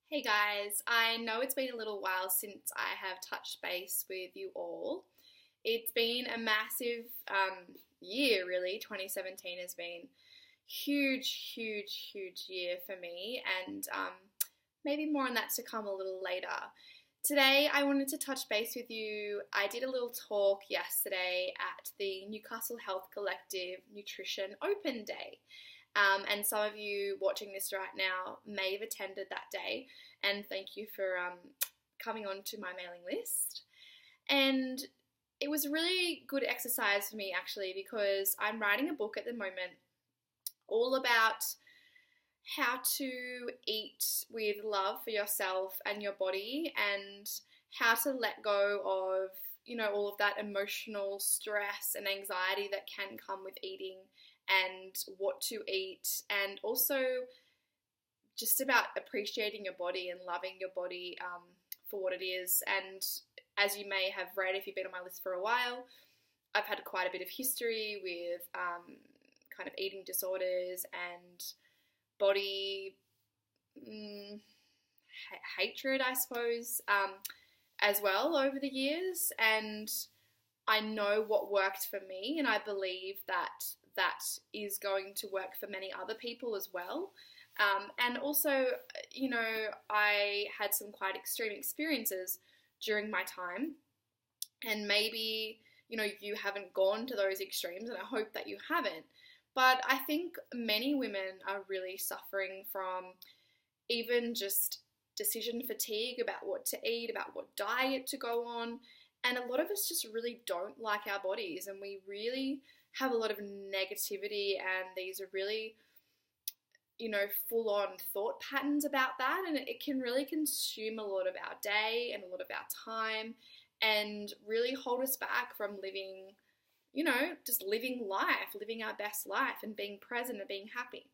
Hey guys, I know it's been a little while since I have touched base with you all. It's been a massive year, really. 2017 has been huge year for me, and maybe more on that to come a little later. Today, I wanted to touch base with you. I did a little talk yesterday at the Newcastle Health Collective Nutrition Open Day. And some of you watching this right now may have attended that day, and thank you for coming on to my mailing list. And it was a really good exercise for me actually, because I'm writing a book at the moment all about how to eat with love for yourself and your body, and how to let go of, all of that emotional stress and anxiety that can come with eating, and what to eat, and also just about appreciating your body and loving your body for what it is. And as you may have read, if you've been on my list for a while, I've had quite a bit of history with kind of eating disorders and body hatred, I suppose, as well over the years. And I know what worked for me, and I believe that that is going to work for many other people as well. And also, I had some quite extreme experiences during my time, and maybe, you haven't gone to those extremes, and I hope that you haven't. But I think many women are really suffering from even just decision fatigue about what to eat, about what diet to go on. And a lot of us just really don't like our bodies, and we really have a lot of negativity, and these are really, full-on thought patterns about that, and it can really consume a lot of our day and a lot of our time, and really hold us back from living, just living life, living our best life, and being present and being happy.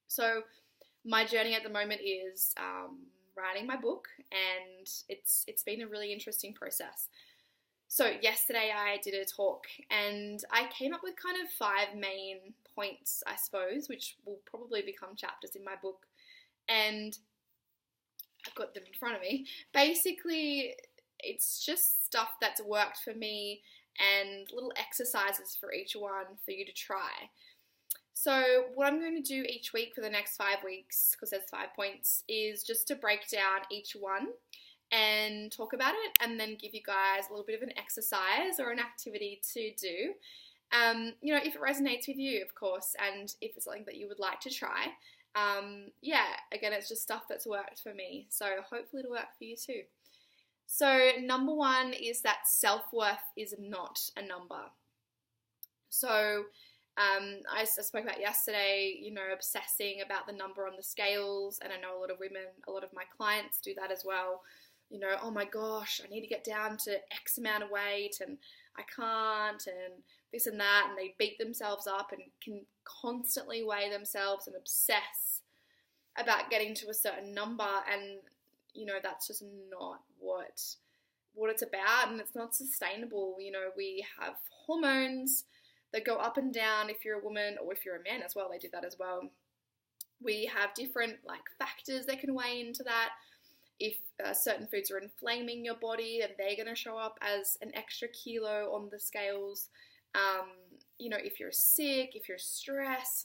So my journey at the moment is writing my book, and it's been a really interesting process. So yesterday I did a talk, and I came up with kind of 5 main points, I suppose, which will probably become chapters in my book. And I've got them in front of me. Basically, it's just stuff that's worked for me, and little exercises for each one for you to try. So what I'm going to do each week for the next 5 weeks, because there's 5 points, is just to break down each one and talk about it, and then give you guys a little bit of an exercise or an activity to do. If it resonates with you, of course, and if it's something that you would like to try. Again, it's just stuff that's worked for me, so hopefully it'll work for you too. So number 1 is that self-worth is not a number. So I spoke about yesterday, obsessing about the number on the scales, and I know a lot of women, a lot of my clients do that as well. Oh my gosh, I need to get down to X amount of weight, and I can't, and this and that, and they beat themselves up and can constantly weigh themselves and obsess about getting to a certain number, and that's just not what it's about, and it's not sustainable. We have hormones that go up and down if you're a woman, or if you're a man as well, they do that as well. We have different factors that can weigh into that. If certain foods are inflaming your body, then they're going to show up as an extra kilo on the scales. If you're sick, if you're stressed,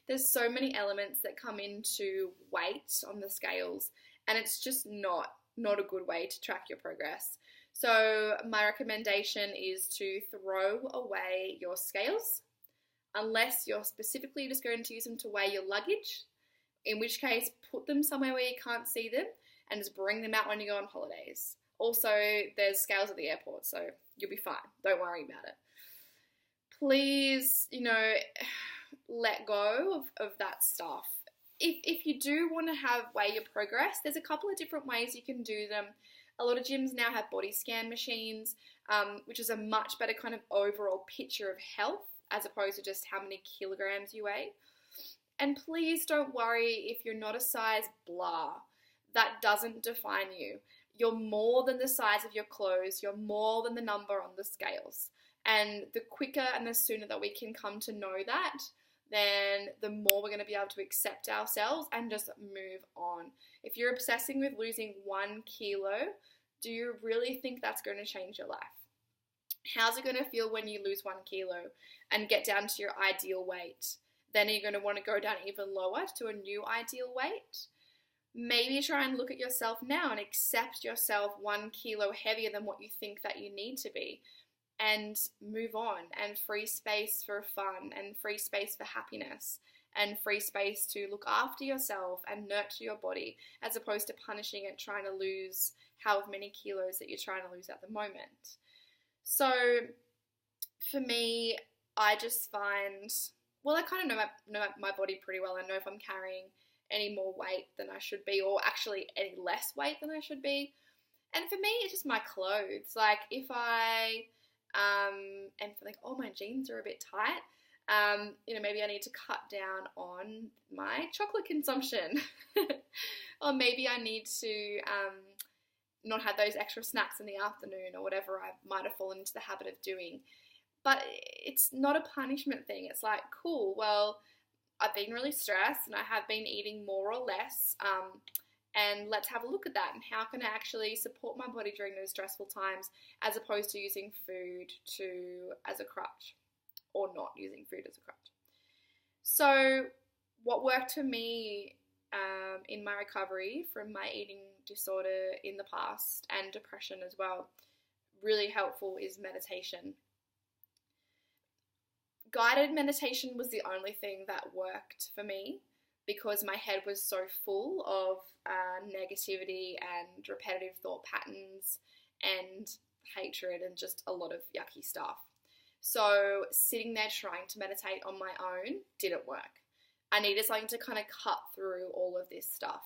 there's so many elements that come into weight on the scales, and it's just not a good way to track your progress. So my recommendation is to throw away your scales, unless you're specifically just going to use them to weigh your luggage, in which case put them somewhere where you can't see them, and just bring them out when you go on holidays. Also, there's scales at the airport, so you'll be fine. Don't worry about it. Please, let go of that stuff. If you do want to weigh your progress, there's a couple of different ways you can do them. A lot of gyms now have body scan machines, which is a much better kind of overall picture of health, as opposed to just how many kilograms you weigh. And please don't worry if you're not a size blah. That doesn't define you. You're more than the size of your clothes. You're more than the number on the scales. And the quicker and the sooner that we can come to know that, then the more we're going to be able to accept ourselves and just move on. If you're obsessing with losing 1 kilo, do you really think that's going to change your life? How's it going to feel when you lose 1 kilo and get down to your ideal weight? Then you're going to want to go down even lower to a new ideal weight. Maybe try and look at yourself now and accept yourself 1 kilo heavier than what you think that you need to be, and move on, and free space for fun, and free space for happiness, and free space to look after yourself and nurture your body, as opposed to punishing it, trying to lose however many kilos that you're trying to lose at the moment. So for me, I just find, well, I kind of know my body pretty well. I know if I'm carrying any more weight than I should be, or actually any less weight than I should be. And for me, it's just my clothes. Like if I am like, oh, my jeans are a bit tight, maybe I need to cut down on my chocolate consumption. Or maybe I need to not have those extra snacks in the afternoon, or whatever I might have fallen into the habit of doing. But it's not a punishment thing. It's like, cool, well, I've been really stressed and I have been eating more or less, and let's have a look at that, and how can I actually support my body during those stressful times, as opposed to using food as a crutch, or not using food as a crutch. So what worked for me in my recovery from my eating disorder in the past, and depression as well, really helpful, is meditation. Guided meditation was the only thing that worked for me, because my head was so full of negativity and repetitive thought patterns and hatred and just a lot of yucky stuff. So sitting there trying to meditate on my own didn't work. I needed something to kind of cut through all of this stuff.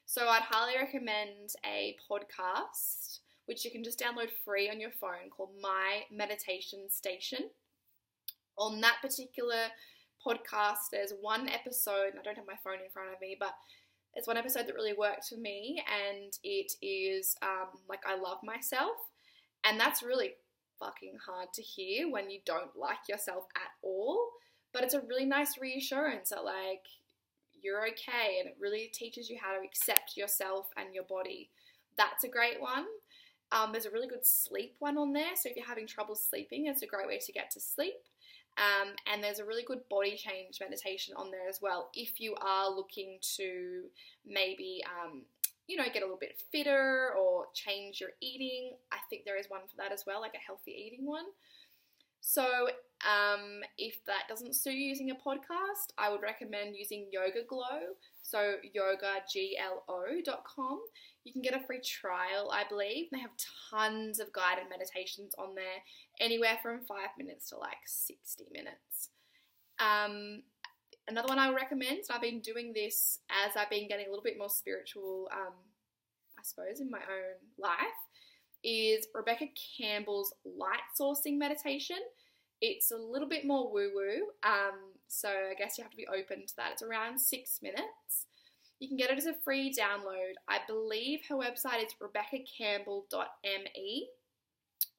So I'd highly recommend a podcast, which you can just download free on your phone, called My Meditation Station. On that particular podcast, there's one episode, and I don't have my phone in front of me, but it's one episode that really worked for me, and it is like, I love myself, and that's really fucking hard to hear when you don't like yourself at all, but it's a really nice reassurance that, like, you're okay, and it really teaches you how to accept yourself and your body. That's a great one. There's a really good sleep one on there, so if you're having trouble sleeping, it's a great way to get to sleep. And there's a really good body change meditation on there as well, if you are looking to maybe, get a little bit fitter or change your eating. I think there is one for that as well, like a healthy eating one. So if that doesn't suit you using a podcast, I would recommend using Yoga Glow, so yogaglo.com. You can get a free trial, I believe. They have tons of guided meditations on there, anywhere from 5 minutes to like 60 minutes. Another one I would recommend, and I've been doing this as I've been getting a little bit more spiritual, I suppose, in my own life, is Rebecca Campbell's light sourcing meditation. It's a little bit more woo-woo, so I guess you have to be open to that. It's around 6 minutes. You can get it as a free download. I believe her website is rebeccacampbell.me,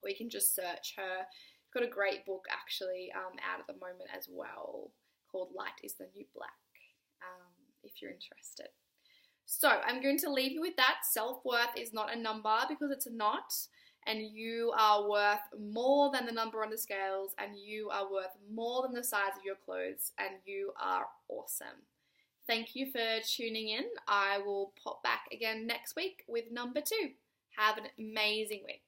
or you can just search her. She's got a great book actually out at the moment as well, called Light is the New Black, if you're interested. So I'm going to leave you with that. Self-worth is not a number, because it's not, and you are worth more than the number on the scales, and you are worth more than the size of your clothes, and you are awesome. Thank you for tuning in. I will pop back again next week with number 2. Have an amazing week.